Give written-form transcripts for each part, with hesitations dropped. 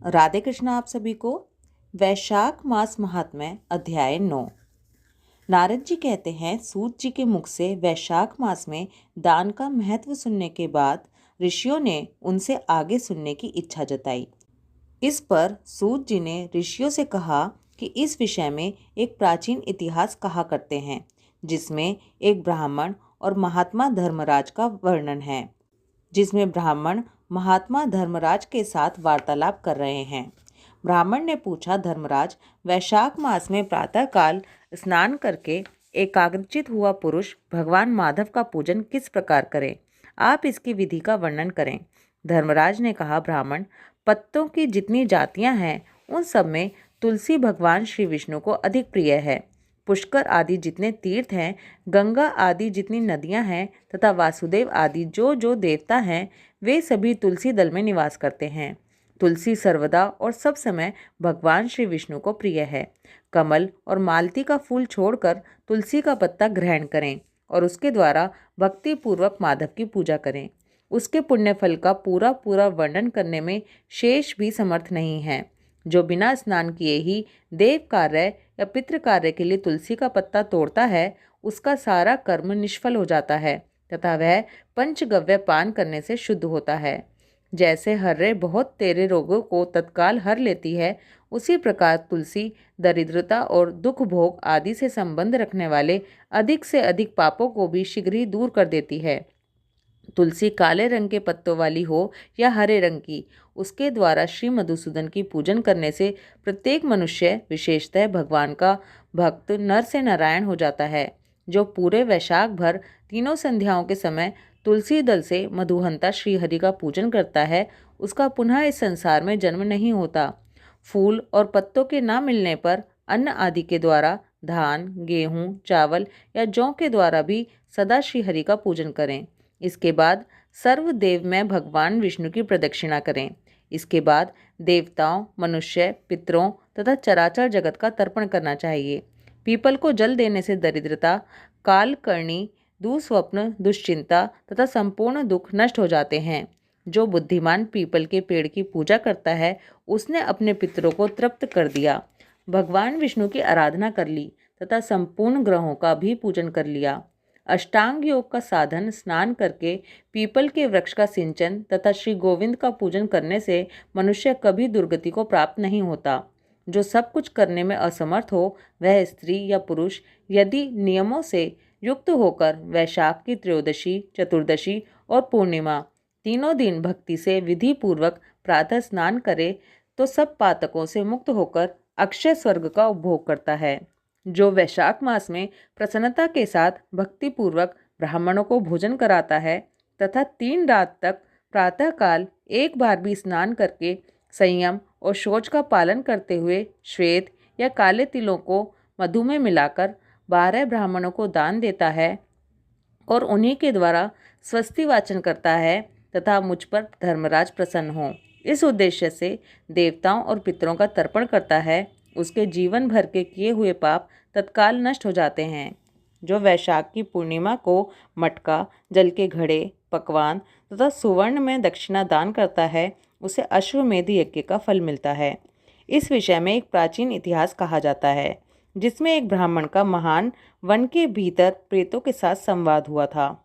राधे कृष्णा आप सभी को। वैशाख मास महात्म्य अध्याय 9। नारद जी कहते हैं, सूत जी के मुख से वैशाख मास में दान का महत्व सुनने के बाद ऋषियों ने उनसे आगे सुनने की इच्छा जताई। इस पर सूत जी ने ऋषियों से कहा कि इस विषय में एक प्राचीन इतिहास कहा करते हैं, जिसमें एक ब्राह्मण और महात्मा धर्मराज का वर्णन है। जिसमें ब्राह्मण महात्मा धर्मराज के साथ वार्तालाप कर रहे हैं। ब्राह्मण ने पूछा, धर्मराज, वैशाख मास में प्रातःकाल स्नान करके एकाग्रचित हुआ पुरुष भगवान माधव का पूजन किस प्रकार करे? आप इसकी विधि का वर्णन करें। धर्मराज ने कहा, ब्राह्मण, पत्तों की जितनी जातियां हैं उन सब में तुलसी भगवान श्री विष्णु को अधिक प्रिय है। पुष्कर आदि जितने तीर्थ हैं, गंगा आदि जितनी नदियां हैं तथा वासुदेव आदि जो जो देवता हैं, वे सभी तुलसी दल में निवास करते हैं। तुलसी सर्वदा और सब समय भगवान श्री विष्णु को प्रिय है। कमल और मालती का फूल छोड़कर तुलसी का पत्ता ग्रहण करें और उसके द्वारा भक्ति पूर्वक माधव की पूजा करें। उसके पुण्य फल का पूरा पूरा वर्णन करने में शेष भी समर्थ नहीं है। जो बिना स्नान किए ही देव कार्य या पितृ कार्य के लिए तुलसी का पत्ता तोड़ता है, उसका सारा कर्म निष्फल हो जाता है तथा वह पंचगव्य पान करने से शुद्ध होता है। जैसे हर्रे बहुत तेरे रोगों को तत्काल हर लेती है, उसी प्रकार तुलसी दरिद्रता और दुख भोग आदि से संबंध रखने वाले अधिक से अधिक पापों को भी शीघ्र ही दूर कर देती है। तुलसी काले रंग के पत्तों वाली हो या हरे रंग की, उसके द्वारा श्री मधुसूदन की पूजन करने से प्रत्येक मनुष्य, विशेषतः भगवान का भक्त, नर से नारायण हो जाता है। जो पूरे वैशाख भर तीनों संध्याओं के समय तुलसी दल से मधुहंता श्रीहरि का पूजन करता है, उसका पुनः इस संसार में जन्म नहीं होता। फूल और पत्तों के न मिलने पर अन्न आदि के द्वारा, धान, गेहूँ, चावल या जौ के द्वारा भी सदा श्रीहरि का पूजन करें। इसके बाद सर्वदेव में भगवान विष्णु की प्रदक्षिणा करें। इसके बाद देवताओं, मनुष्य, पितरों तथा चराचर जगत का तर्पण करना चाहिए। पीपल को जल देने से दरिद्रता, काल करणी, दुस्वप्न, दुश्चिंता तथा संपूर्ण दुख नष्ट हो जाते हैं। जो बुद्धिमान पीपल के पेड़ की पूजा करता है, उसने अपने पितरों को तृप्त कर दिया, भगवान विष्णु की आराधना कर ली तथा संपूर्ण ग्रहों का भी पूजन कर लिया। अष्टांग योग का साधन स्नान करके पीपल के वृक्ष का सिंचन तथा श्री गोविंद का पूजन करने से मनुष्य कभी दुर्गति को प्राप्त नहीं होता। जो सब कुछ करने में असमर्थ हो, वह स्त्री या पुरुष, यदि नियमों से युक्त होकर वैशाख की त्रयोदशी, चतुर्दशी और पूर्णिमा तीनों दिन भक्ति से विधि पूर्वक प्रातः स्नान करे, तो सब पातकों से मुक्त होकर अक्षय स्वर्ग का उपभोग करता है। जो वैशाख मास में प्रसन्नता के साथ भक्ति पूर्वक ब्राह्मणों को भोजन कराता है तथा 3 रात तक प्रातःकाल एक बार भी स्नान करके संयम और शौच का पालन करते हुए श्वेत या काले तिलों को मधु में मिलाकर 12 ब्राह्मणों को दान देता है और उन्हीं के द्वारा स्वस्ति वाचन करता है तथा मुझ पर धर्मराज प्रसन्न हो, इस उद्देश्य से देवताओं और पितरों का तर्पण करता है, उसके जीवन भर के किए हुए पाप तत्काल नष्ट हो जाते हैं। जो वैशाख की पूर्णिमा को मटका, जल के घड़े, पकवान तथा सुवर्ण में दक्षिणा दान करता है, उसे अश्वमेध यज्ञ का फल मिलता है। इस विषय में एक प्राचीन इतिहास कहा जाता है, जिसमें एक ब्राह्मण का महान वन के भीतर प्रेतों के साथ संवाद हुआ था।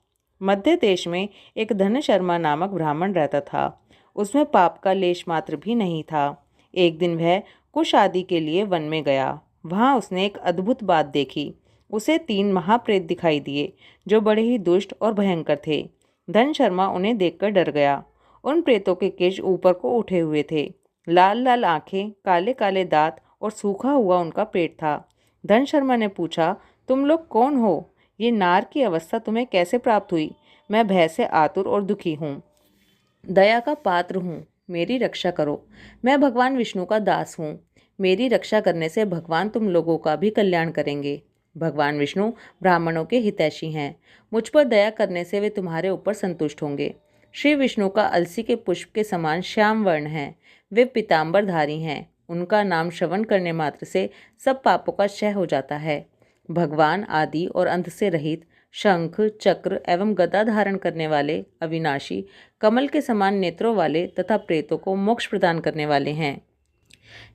मध्य देश में एक धन शर्मा नामक ब्राह्मण रहता था। उसमें पाप का लेश मात्र भी नहीं था। एक दिन वह कुश आदि के लिए वन में गया। वहाँ उसने एक अद्भुत बात देखी। उसे 3 महाप्रेत दिखाई दिए, जो बड़े ही दुष्ट और भयंकर थे। धन शर्मा उन्हें देखकर डर गया। उन प्रेतों के केश ऊपर को उठे हुए थे, लाल लाल आंखें, काले काले दांत और सूखा हुआ उनका पेट था। धन शर्मा ने पूछा, तुम लोग कौन हो? ये नार की अवस्था तुम्हें कैसे प्राप्त हुई? मैं भय से आतुर और दुखी हूँ, दया का पात्र हूँ, मेरी रक्षा करो। मैं भगवान विष्णु का दास हूँ, मेरी रक्षा करने से भगवान तुम लोगों का भी कल्याण करेंगे। भगवान विष्णु ब्राह्मणों के हितैषी हैं, मुझ पर दया करने से वे तुम्हारे ऊपर संतुष्ट होंगे। श्री विष्णु का अलसी के पुष्प के समान श्याम वर्ण है, वे पीताम्बरधारी हैं, उनका नाम श्रवण करने मात्र से सब पापों का क्षय हो जाता है। भगवान आदि और अंत से रहित, शंख, चक्र एवं गदा धारण करने वाले, अविनाशी, कमल के समान नेत्रों वाले तथा प्रेतों को मोक्ष प्रदान करने वाले हैं।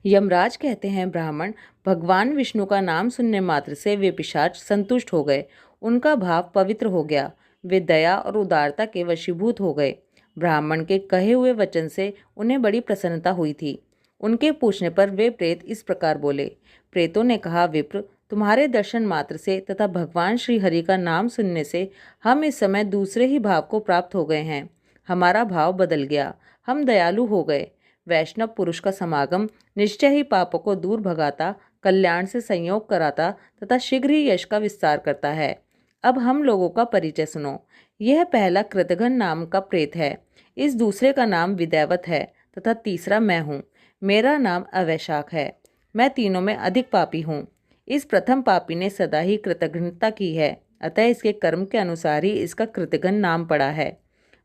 यमराज कहते हैं, ब्राह्मण, भगवान विष्णु का नाम सुनने मात्र से वे पिशाच संतुष्ट हो गए, उनका भाव पवित्र हो गया, वे दया और उदारता के वशीभूत हो गए। ब्राह्मण के कहे हुए वचन से उन्हें बड़ी प्रसन्नता हुई थी। उनके पूछने पर वे प्रेत इस प्रकार बोले। प्रेतों ने कहा, विप्र, तुम्हारे दर्शन मात्र से तथा भगवान श्री हरि का नाम सुनने से हम इस समय दूसरे ही भाव को प्राप्त हो गए हैं। हमारा भाव बदल गया, हम दयालु हो गए। वैष्णव पुरुष का समागम निश्चय ही पापों को दूर भगाता, कल्याण से संयोग कराता तथा शीघ्र ही यश का विस्तार करता है। अब हम लोगों का परिचय सुनो। यह पहला कृतघ्न नाम का प्रेत है, इस दूसरे का नाम विदैवत है तथा तीसरा मैं हूँ। मेरा नाम अवैशाख है। मैं तीनों में अधिक पापी हूँ। इस प्रथम पापी ने सदा ही कृतघ्नता की है, अतः इसके कर्म के अनुसार ही इसका कृतघ्न नाम पड़ा है।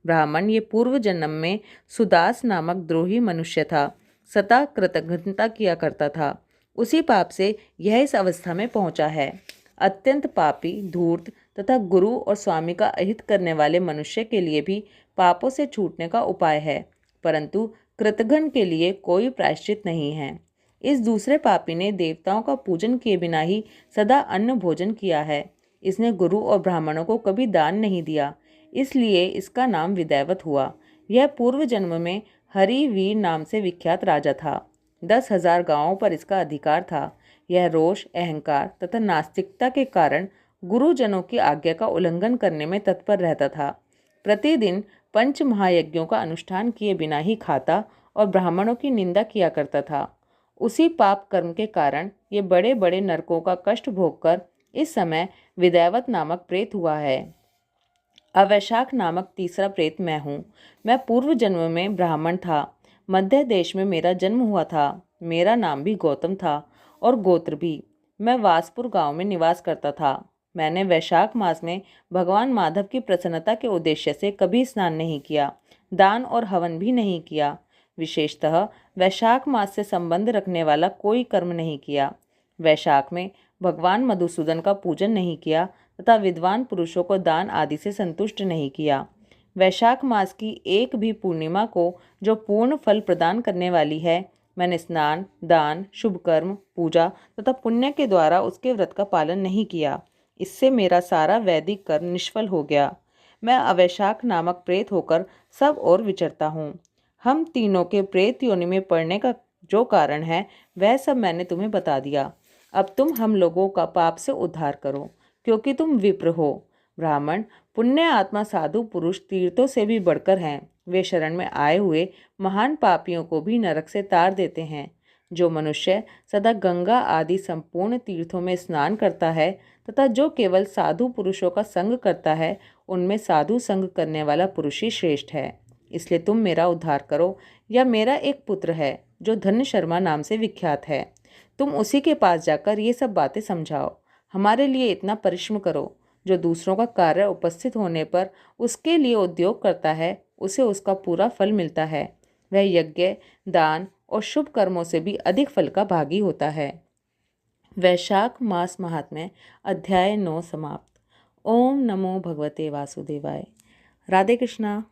ब्राह्मण, ये पूर्व जन्म में सुदास नामक द्रोही मनुष्य था, सदा कृतघ्नता किया करता था। उसी पाप से यह इस अवस्था में पहुंचा है। अत्यंत पापी, धूर्त तथा गुरु और स्वामी का अहित करने वाले मनुष्य के लिए भी पापों से छूटने का उपाय है, परंतु कृतघ्न के लिए कोई प्रायश्चित नहीं है। इस दूसरे पापी ने देवताओं का पूजन किए बिना ही सदा अन्न भोजन किया है। इसने गुरु और ब्राह्मणों को कभी दान नहीं दिया, इसलिए इसका नाम विदैवत हुआ। यह पूर्व जन्म में हरिवीर नाम से विख्यात राजा था। 10,000 गांवों पर इसका अधिकार था। यह रोष, अहंकार तथा नास्तिकता के कारण गुरुजनों की आज्ञा का उल्लंघन करने में तत्पर रहता था। प्रतिदिन 5 महायज्ञों का अनुष्ठान किए बिना ही खाता और ब्राह्मणों की निंदा किया करता था। उसी पाप कर्म के कारण ये बड़े बड़े नरकों का कष्ट भोगकर इस समय विदैवत नामक प्रेत हुआ है। अवैशाख नामक तीसरा प्रेत मैं हूँ। मैं पूर्व जन्म में ब्राह्मण था। मध्य देश में मेरा जन्म हुआ था। मेरा नाम भी गौतम था और गोत्र भी। मैं वासपुर गांव में निवास करता था। मैंने वैशाख मास में भगवान माधव की प्रसन्नता के उद्देश्य से कभी स्नान नहीं किया, दान और हवन भी नहीं किया। विशेषतः वैशाख मास से संबंध रखने वाला कोई कर्म नहीं किया। वैशाख में भगवान मधुसूदन का पूजन नहीं किया तथा विद्वान पुरुषों को दान आदि से संतुष्ट नहीं किया। वैशाख मास की एक भी पूर्णिमा को, जो पूर्ण फल प्रदान करने वाली है, मैंने स्नान, दान, शुभ कर्म, पूजा तथा पुण्य के द्वारा उसके व्रत का पालन नहीं किया। इससे मेरा सारा वैदिक कर्म निष्फल हो गया। मैं अवैशाख नामक प्रेत होकर सब ओर विचरता हूँ। हम तीनों के प्रेत योनि में पड़ने का जो कारण है, वह सब मैंने तुम्हें बता दिया। अब तुम हम लोगों का पाप से उद्धार करो, क्योंकि तुम विप्र हो। ब्राह्मण, पुण्य आत्मा साधु पुरुष तीर्थों से भी बढ़कर हैं। वे शरण में आए हुए महान पापियों को भी नरक से तार देते हैं। जो मनुष्य सदा गंगा आदि संपूर्ण तीर्थों में स्नान करता है तथा जो केवल साधु पुरुषों का संग करता है, उनमें साधु संग करने वाला पुरुष ही श्रेष्ठ है। इसलिए तुम मेरा उद्धार करो। या मेरा एक पुत्र है जो धन्य शर्मा नाम से विख्यात है, तुम उसी के पास जाकर ये सब बातें समझाओ। हमारे लिए इतना परिश्रम करो। जो दूसरों का कार्य उपस्थित होने पर उसके लिए उद्योग करता है, उसे उसका पूरा फल मिलता है। वह यज्ञ, दान और शुभ कर्मों से भी अधिक फल का भागी होता है। वैशाख मास महात्म्य अध्याय 9 समाप्त। ओम नमो भगवते वासुदेवाय। राधे कृष्णा।